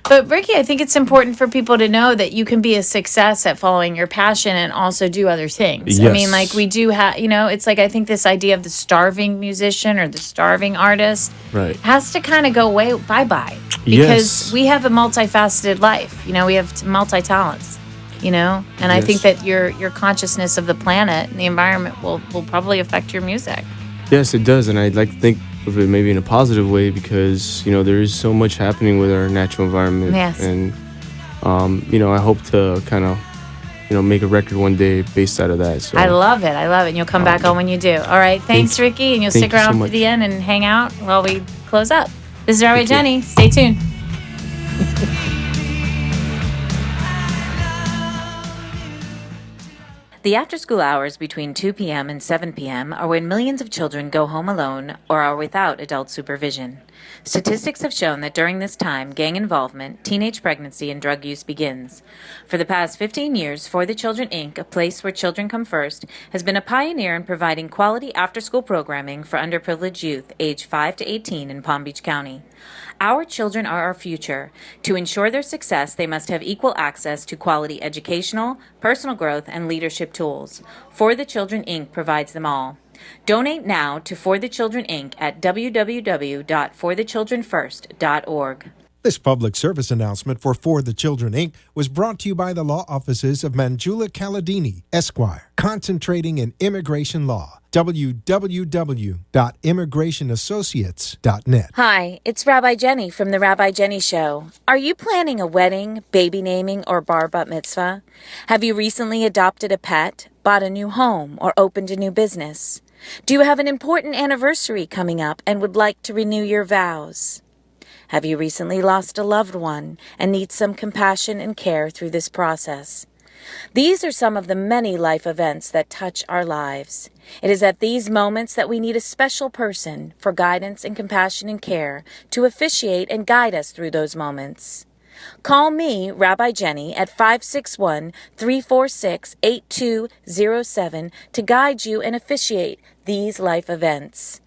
But Ricky, I think it's important for people to know that you can be a success at following your passion and also do other things. I mean, Yes. like we do have, it's like I think this idea of the starving musician or the starving artist Right. has to kind of go bye-bye because Yes. we have a multifaceted life. We have multi-talents. And I think Yes. that your consciousness of the planet and the environment will probably affect your music. Yes, it does, and I'd like to think of it maybe in a positive way because there is so much happening with our natural environment. Yes. And I hope to kind of make a record one day based out of that. So I love it. And you'll come back on when you do. All right. Thanks, Ricky. And you'll thank stick you so around for much. the end and hang out while we close up. This is Rabbi Thank you. Jenny. Stay tuned. The after-school hours between 2 p.m. and 7 p.m. are when millions of children go home alone or are without adult supervision. Statistics have shown that during this time, gang involvement, teenage pregnancy, and drug use begins. For the past 15 years, For the Children, Inc., a place where children come first, has been a pioneer in providing quality after-school programming for underprivileged youth aged 5 to 18 in Palm Beach County. Our children are our future. To ensure their success, they must have equal access to quality educational, personal growth, and leadership tools. For the Children, Inc. provides them all. Donate now to For the Children, Inc. at www.forthechildrenfirst.org. This public service announcement for the Children, Inc. was brought to you by the law offices of Manjula Caladini, Esquire, concentrating in immigration law. www.immigrationassociates.net. Hi, it's Rabbi Jenny from The Rabbi Jenny Show. Are you planning a wedding, baby naming, or bar bat mitzvah? Have you recently adopted a pet, bought a new home, or opened a new business? Do you have an important anniversary coming up and would like to renew your vows? Have you recently lost a loved one and need some compassion and care through this process? These are some of the many life events that touch our lives. It is at these moments that we need a special person for guidance and compassion and care to officiate and guide us through those moments. Call me, Rabbi Jenny, at 561-346-8207 to guide you and officiate these life events.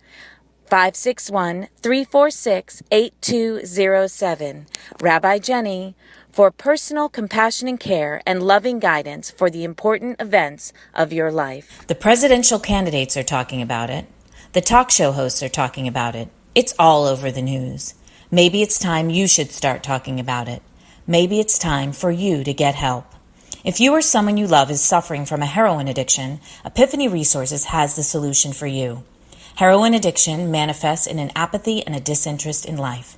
561-346-8207. Rabbi Jenny, for personal compassion and care and loving guidance for the important events of your life. The presidential candidates are talking about it. The talk show hosts are talking about it. It's all over the news. Maybe it's time you should start talking about it. Maybe it's time for you to get help. If you or someone you love is suffering from a heroin addiction, Epiphany Resources has the solution for you. Heroin addiction manifests in an apathy and a disinterest in life.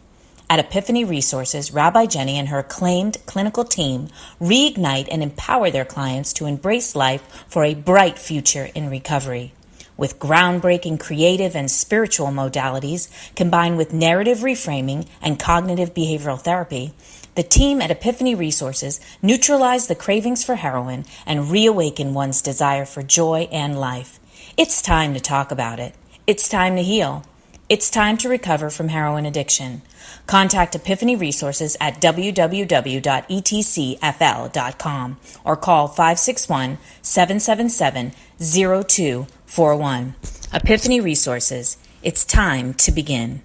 At Epiphany Resources, Rabbi Jenny and her acclaimed clinical team reignite and empower their clients to embrace life for a bright future in recovery. With groundbreaking creative and spiritual modalities combined with narrative reframing and cognitive behavioral therapy, the team at Epiphany Resources neutralize the cravings for heroin and reawaken one's desire for joy and life. It's time to talk about it. It's time to heal. It's time to recover from heroin addiction. Contact Epiphany Resources at www.etcfl.com or call 561-777-0241. Epiphany Resources. It's time to begin.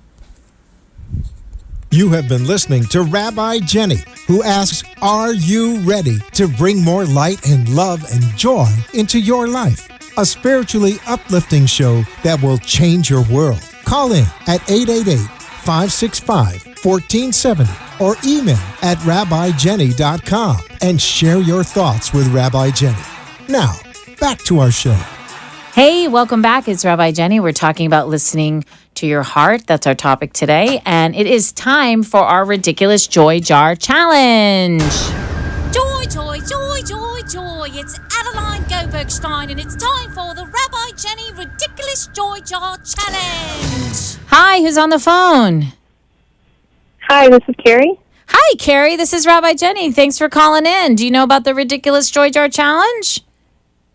You have been listening to Rabbi Jenny, who asks, are you ready to bring more light and love and joy into your life? A spiritually uplifting show that will change your world. Call in at 888-565-1470 or email at rabbijenny.com and share your thoughts with Rabbi Jenny. Now, back to our show. Hey, welcome back. It's Rabbi Jenny. We're talking about listening to your heart. That's our topic today. And it is time for our ridiculous joy jar challenge. Joy, joy, joy, joy, joy. It's Adeline Gobergstein, and it's time for the Rabbi Jenny Ridiculous Joy Jar Challenge. Hi, who's on the phone? Hi, this is Carrie. Hi, Carrie. This is Rabbi Jenny. Thanks for calling in. Do you know about the ridiculous joy jar challenge?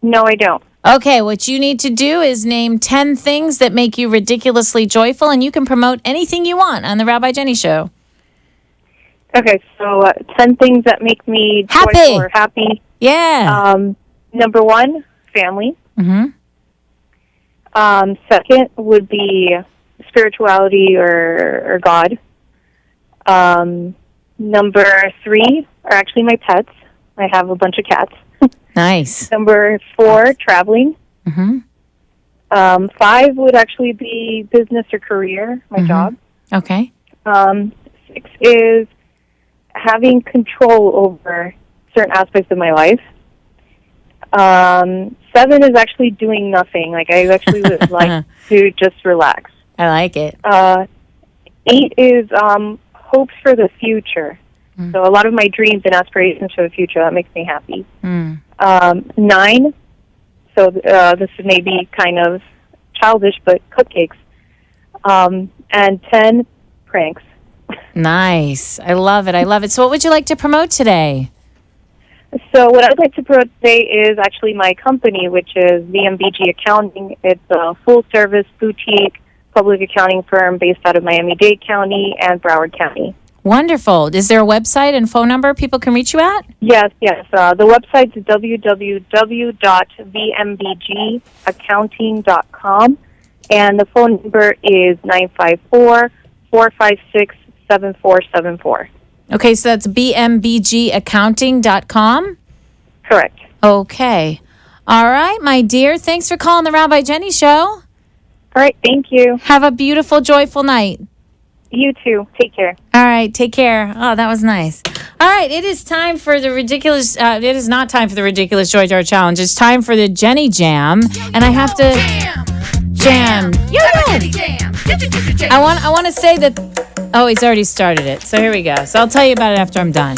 No, I don't. Okay, what you need to do is name 10 things that make you ridiculously joyful, and you can promote anything you want on the Rabbi Jenny Show. Okay, so 10 things that make me Happy. joyful or happy. Yeah. Number 1, family. Mm-hmm. Second would be spirituality or God. Number 3 are actually my pets. I have a bunch of cats. Nice. Number 4, traveling. Mm-hmm. 5 would actually be business or career, my job. Okay. 6 is having control over certain aspects of my life. 7 is actually doing nothing. Like, I actually would like to just relax. I like it. 8 is hopes for the future. So a lot of my dreams and aspirations for the future, that makes me happy. 9, so this is maybe kind of childish, but cupcakes. And 10, pranks. Nice. I love it. I love it. So what would you like to promote today? So what I'd like to promote today is actually my company, which is VMBG Accounting. It's a full-service boutique public accounting firm based out of Miami-Dade County and Broward County. Wonderful. Is there a website and phone number people can reach you at? Yes. The website is www.vmbgaccounting.com, and the phone number is 954-456-7474. Okay, so that's bmbgaccounting.com? Correct. Okay. All right, my dear. Thanks for calling the Rabbi Jenny Show. All right, thank you. Have a beautiful, joyful night. You too. Take care. All right, take care. Oh, that was nice. All right, it is time for the ridiculous, it is not time for the ridiculous Joy Jar Challenge. It's time for the Jenny Jam, and I have to jam. I want to say that, oh, he's already started it. So here we go. So I'll tell you about it after I'm done.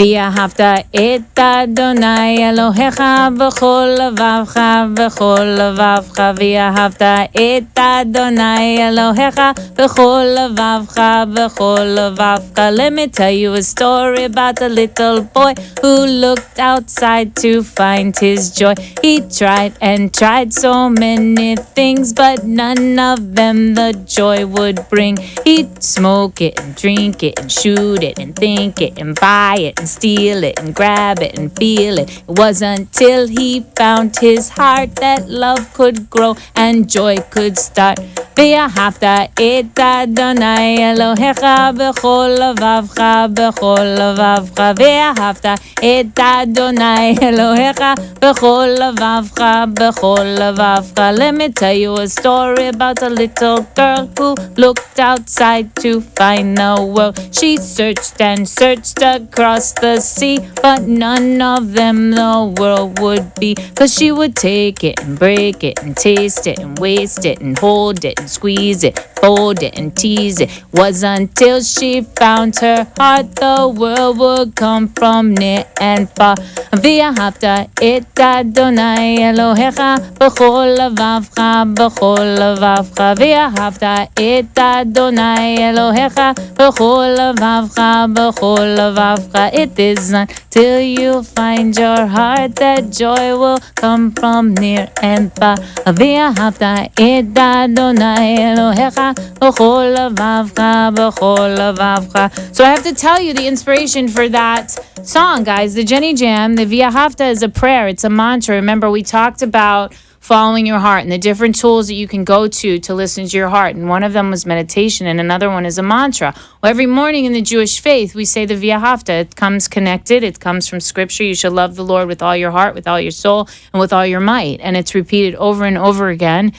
ואהבת את אדוני אלוהיך בכל לבבך בכל לבבך ואהבת את אדוני אלוהיך בכל לבבך בכל לבבך. Let me tell you a story about a little boy who looked outside to find his joy. He tried and tried so many things, but none of them the joy would bring. He'd smoke it and drink it and shoot it and think it and buy it and steal it and grab it and feel it. It wasn't until he found his heart that love could grow and joy could start. ואהבת את אדוני אלוהיך בכל לבבך בכל לבבך ואהבת את אדוני אלוהיך בכל לבבך בכל לבבך. Let me tell you a story about a little girl who looked outside to find the world. She searched and searched across the sea, but none of them the world would be. 'Cause she would take it and break it and taste it and waste it and hold it and squeeze it, fold it and tease it. Was until she found her heart, the world would come from near and far. ואהבת את אדוני אלוהיך בכל לבבך, בכל לבבך. ואהבת את אדוני אלוהיך בכל לבבך, בכל לבבך. It is not till you find your heart that joy will come from near and far. ואהבת את אדוני אלוהיך בכל לבבך, בכל לבבך. So I have to tell you the inspiration for that song, guys. The Jenny Jam, the V'ahavta is a prayer. It's a mantra. Remember, we talked about following your heart and the different tools that you can go to listen to your heart. And one of them was meditation, and another one is a mantra. Well, every morning in the Jewish faith, we say the V'ahavta. It comes connected. It comes from Scripture. You shall love the Lord with all your heart, with all your soul, and with all your might. And it's repeated over and over again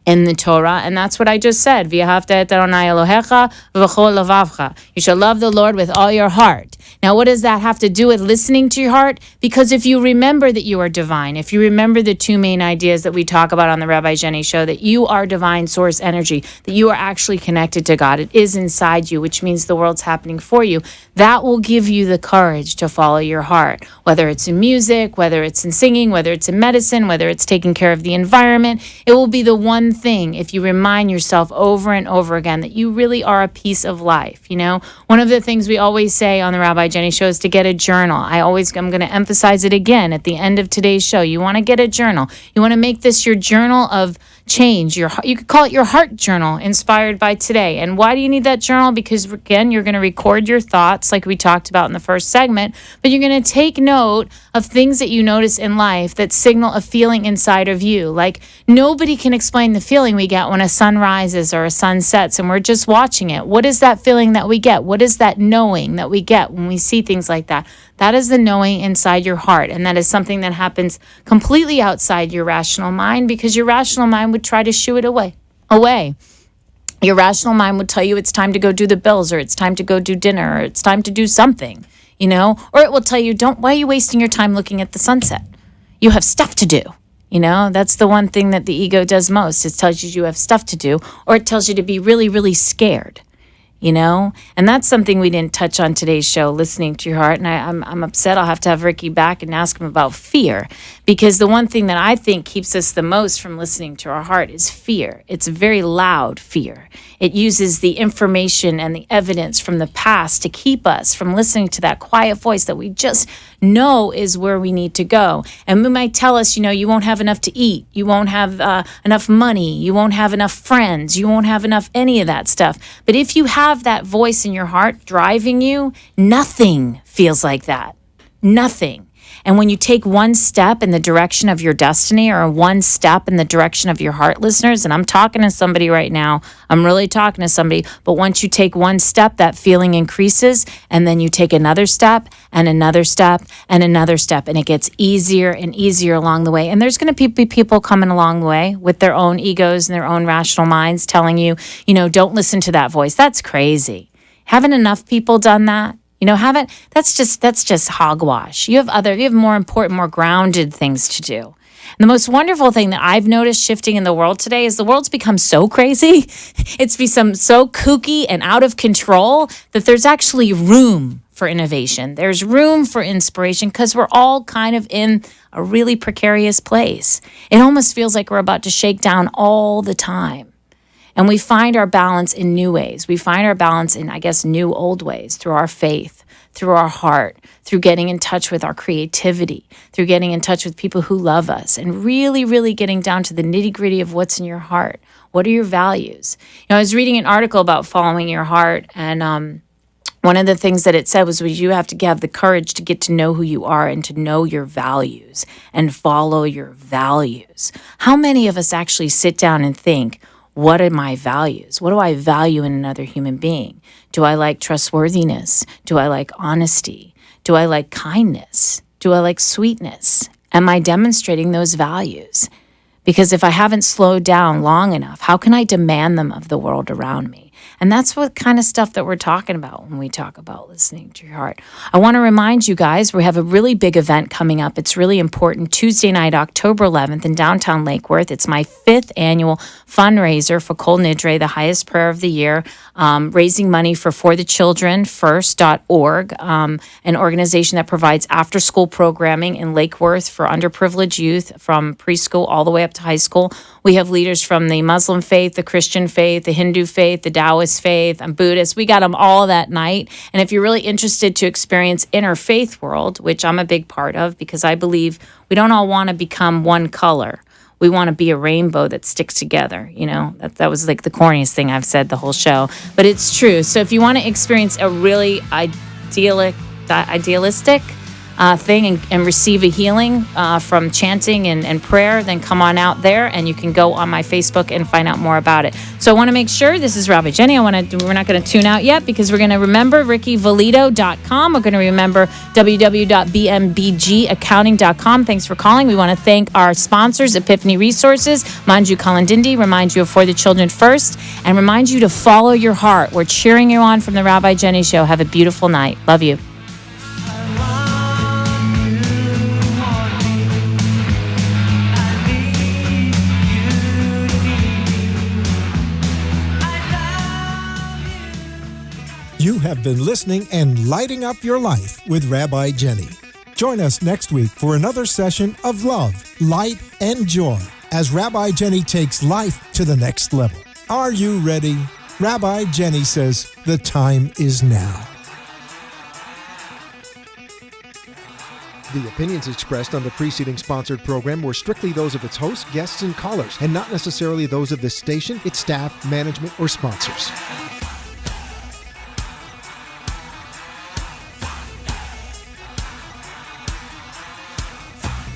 in the Torah, and that's what I just said. V'ahavta et Adonai Elohecha v'chol levavcha. You shall love the Lord with all your heart. Now, what does that have to do with listening to your heart? Because if you remember that you are divine, if you remember the two main ideas that we talk about on the Rabbi Jenny Show, that you are divine source energy, that you are actually connected to God, it is inside you, which means the world's happening for you, that will give you the courage to follow your heart, whether it's in music, whether it's in singing, whether it's in medicine, whether it's taking care of the environment. It will be the one thing, if you remind yourself over and over again, that you really are a piece of life. You know, one of the things we always say on the Rabbi Jenny Show is to get a journal. I'm going to emphasize it again at the end of today's show. You want to get a journal. You want to make this your journal of change. You could call it your heart journal, inspired by today. And why do you need that journal? Because again, you're going to record your thoughts like we talked about in the first segment, but you're going to take note of things that you notice in life that signal a feeling inside of you. Like, nobody can explain the feeling we get when a sun rises or a sun sets and we're just watching it. What is that feeling that we get? What is that knowing that we get when we see things like that? That is the knowing inside your heart, and that is something that happens completely outside your rational mind, because your rational mind would try to shoo it away. Your rational mind would tell you it's time to go do the bills, or it's time to go do dinner, or it's time to do something, you know? Or it will tell you, why are you wasting your time looking at the sunset? You have stuff to do. You know, that's the one thing that the ego does most. It tells you have stuff to do, or it tells you to be really, really scared. You know, and that's something we didn't touch on today's show, listening to your heart. And I'm upset. I'll have to have Ricky back and ask him about fear, because the one thing that I think keeps us the most from listening to our heart is fear. It's very loud fear. It uses the information and the evidence from the past to keep us from listening to that quiet voice that we just know is where we need to go. And we might tell us, you know, you won't have enough to eat. You won't have enough money. You won't have enough friends. You won't have enough any of that stuff. But if you have that voice in your heart driving you, nothing feels like that. Nothing. And when you take one step in the direction of your destiny, or one step in the direction of your heart, listeners, and I'm talking to somebody right now, I'm really talking to somebody, but once you take one step, that feeling increases, and then you take another step and another step and another step, and it gets easier and easier along the way. And there's going to be people coming along the way with their own egos and their own rational minds telling you, you know, don't listen to that voice. That's crazy. Haven't enough people done that? You know, that's just hogwash. You have more important, more grounded things to do. And the most wonderful thing that I've noticed shifting in the world today is the world's become so crazy. It's become so kooky and out of control that there's actually room for innovation. There's room for inspiration, because we're all kind of in a really precarious place. It almost feels like we're about to shake down all the time. And we find our balance in new ways. We find our balance in, I guess, new old ways, through our faith, through our heart, through getting in touch with our creativity, through getting in touch with people who love us, and really, really getting down to the nitty-gritty of what's in your heart. What are your values? You know, I was reading an article about following your heart, and one of the things that it said was you have to have the courage to get to know who you are and to know your values and follow your values. How many of us actually sit down and think, what are my values? What do I value in another human being? Do I like trustworthiness? Do I like honesty? Do I like kindness? Do I like sweetness? Am I demonstrating those values? Because if I haven't slowed down long enough, how can I demand them of the world around me? And that's what kind of stuff that we're talking about when we talk about listening to your heart. I want to remind you guys, we have a really big event coming up. It's really important. Tuesday night, October 11th in downtown Lake Worth. It's my 5th annual fundraiser for Kol Nidre, the highest prayer of the year, raising money for the children first.org, an organization that provides after-school programming in Lake Worth for underprivileged youth from preschool all the way up to high school. We have leaders from the Muslim faith, the Christian faith, the Hindu faith, the Taoist faith, and Buddhist. We got them all that night. And if you're really interested to experience interfaith world, which I'm a big part of, because I believe we don't all want to become one color. We want to be a rainbow that sticks together. You know, that was like the corniest thing I've said the whole show, but it's true. So if you want to experience a really idealistic thing and receive a healing from chanting and prayer, then come on out there, and you can go on my Facebook and find out more about it. So I want to make sure, this is Rabbi Jenny. We're not going to tune out yet, because we're going to remember RickyValito.com. We're going to remember www.bmbgaccounting.com. Thanks for calling. We want to thank our sponsors, Epiphany Resources, Manju Kalandindi, remind you of For the Children First, and remind you to follow your heart. We're cheering you on from the Rabbi Jenny Show. Have a beautiful night. Love you. You have been listening and lighting up your life with Rabbi Jenny. Join us next week for another session of love, light, and joy as Rabbi Jenny takes life to the next level. Are you ready? Rabbi Jenny says the time is now. The opinions expressed on the preceding sponsored program were strictly those of its hosts, guests, and callers, and not necessarily those of this station, its staff, management, or sponsors.